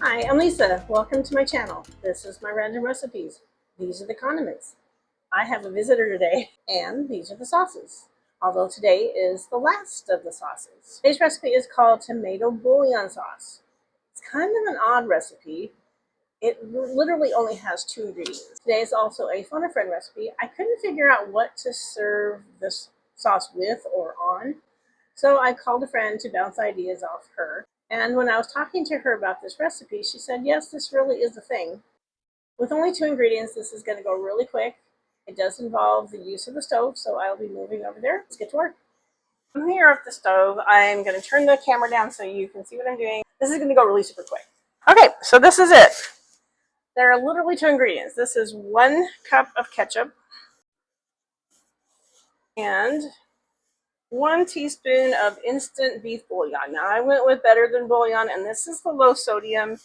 Hi, I'm Lisa. Welcome to my channel. This is my random recipes. These are the condiments. I have a visitor today, and these are the sauces. Although today is the last of the sauces. Today's recipe is called Tomato-Bouillon Sauce. It's kind of an odd recipe. It literally only has 2 ingredients. Today is also a phone a friend recipe. I couldn't figure out what to serve this sauce with or on, so I called a friend to bounce ideas off her. And when I was talking to her about this recipe, she said, yes, this really is a thing. With only 2 ingredients, this is going to go really quick. It does involve the use of the stove, so I'll be moving over there. Let's get to work. I'm here at the stove. I'm going to turn the camera down so you can see what I'm doing. This is going to go really super quick. Okay, so this is it. There are literally 2 ingredients. This is 1 cup of ketchup and 1 teaspoon of instant beef bouillon. Now I went with Better Than Bouillon, and this is the low sodium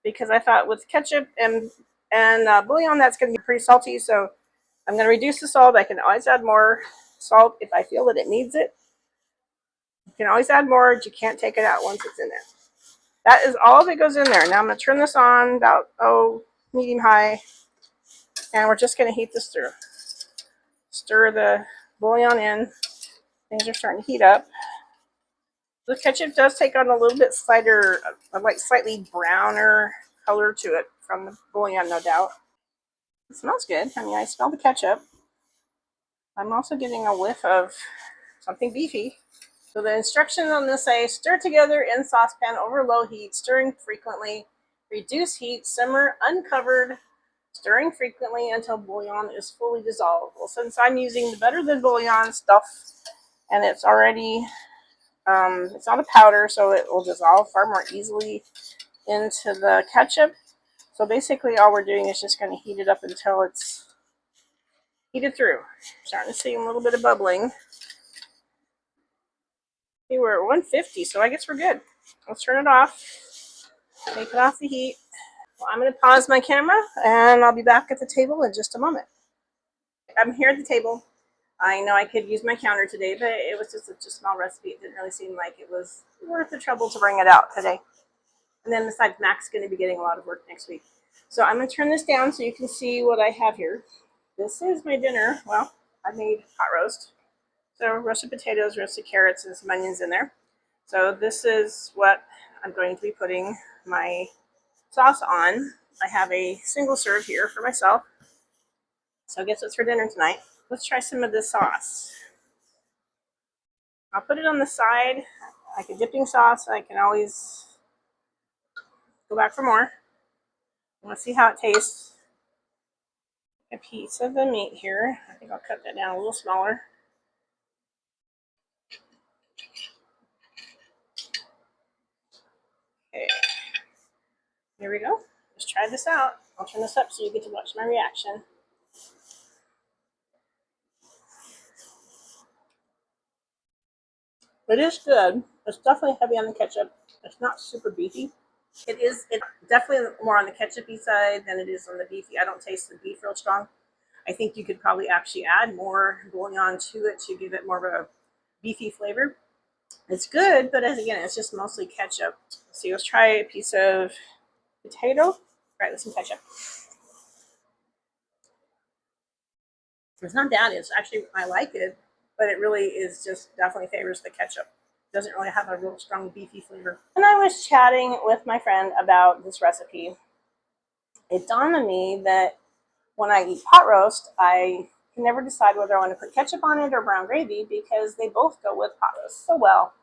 because I thought with ketchup and bouillon that's going to be pretty salty. So I'm going to reduce the salt. I can always add more salt if I feel that it needs it. You can always add more. You can't take it out once it's in there. That is all that goes in there. Now I'm going to turn this on about medium high, and we're just going to heat this through. Stir the bouillon in. Things are starting to heat up. The ketchup does take on a little bit slighter, like slightly browner color to it from the bouillon, no doubt. It smells good. I mean, I smell the ketchup. I'm also getting a whiff of something beefy. So the instructions on this say, stir together in saucepan over low heat, stirring frequently. Reduce heat, simmer uncovered, stirring frequently until bouillon is fully dissolved. Well, since I'm using the Better Than Bouillon stuff, and it's already, it's not a powder, so it will dissolve far more easily into the ketchup. So basically all we're doing is just going to heat it up until it's heated through. Starting to see a little bit of bubbling. Okay, we're at 150, so I guess we're good. Let's turn it off. Take it off the heat. Well, I'm going to pause my camera, and I'll be back at the table in just a moment. I'm here at the table. I know I could use my counter today, but it was just such a small recipe. It didn't really seem like it was worth the trouble to bring it out today. And then besides, Mac's going to be getting a lot of work next week. So I'm going to turn this down so you can see what I have here. This is my dinner. Well, I made pot roast. So roasted potatoes, roasted carrots, and some onions in there. So this is what I'm going to be putting my sauce on. I have a single serve here for myself. So I guess what's for dinner tonight. Let's try some of this sauce. I'll put it on the side like a dipping sauce. I can always go back for more. Let's see how it tastes. A piece of the meat here. I think I'll cut that down a little smaller. Okay, here we go. Let's try this out. I'll turn this up so you get to watch my reaction. It is good. It's definitely heavy on the ketchup. It's not super beefy. It's definitely more on the ketchupy side than it is on the beefy. I don't taste the beef real strong. I think you could probably actually add more bouillon to it to give it more of a beefy flavor. It's good, but as again, it's just mostly ketchup. So let's try a piece of potato. Right, with some ketchup. It's not bad. It's actually, I like it, but it really is just definitely favors the ketchup. It doesn't really have a real strong beefy flavor. When I was chatting with my friend about this recipe, it dawned on me that when I eat pot roast, I can never decide whether I want to put ketchup on it or brown gravy because they both go with pot roast so well.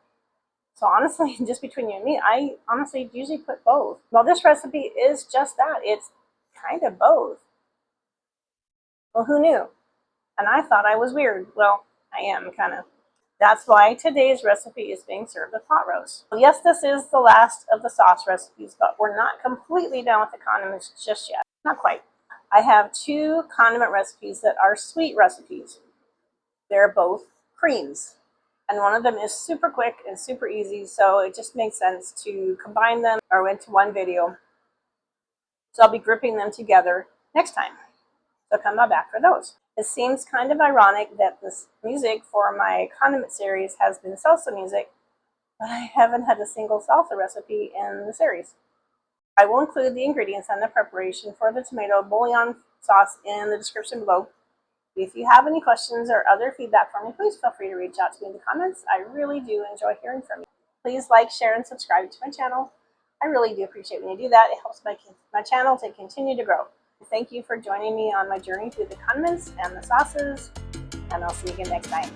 So honestly, just between you and me, I honestly usually put both. Well, this recipe is just that. It's kind of both. Well, who knew? And I thought I was weird. Well, I am kind of. That's why today's recipe is being served with pot roast. Well, yes, this is the last of the sauce recipes, but we're not completely done with the condiments just yet. Not quite. I have 2 condiment recipes that are sweet recipes. They're both creams. And one of them is super quick and super easy, so it just makes sense to combine them or into one video. So I'll be grouping them together next time. So come on back for those. It seems kind of ironic that this music for my condiment series has been salsa music, but I haven't had a single salsa recipe in the series. I will include the ingredients and the preparation for the tomato bouillon sauce in the description below. If you have any questions or other feedback for me, please feel free to reach out to me in the comments. I really do enjoy hearing from you. Please like, share, and subscribe to my channel. I really do appreciate when you do that. It helps my channel to continue to grow. Thank you for joining me on my journey through the condiments and the sauces, and I'll see you again next time.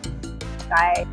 Bye.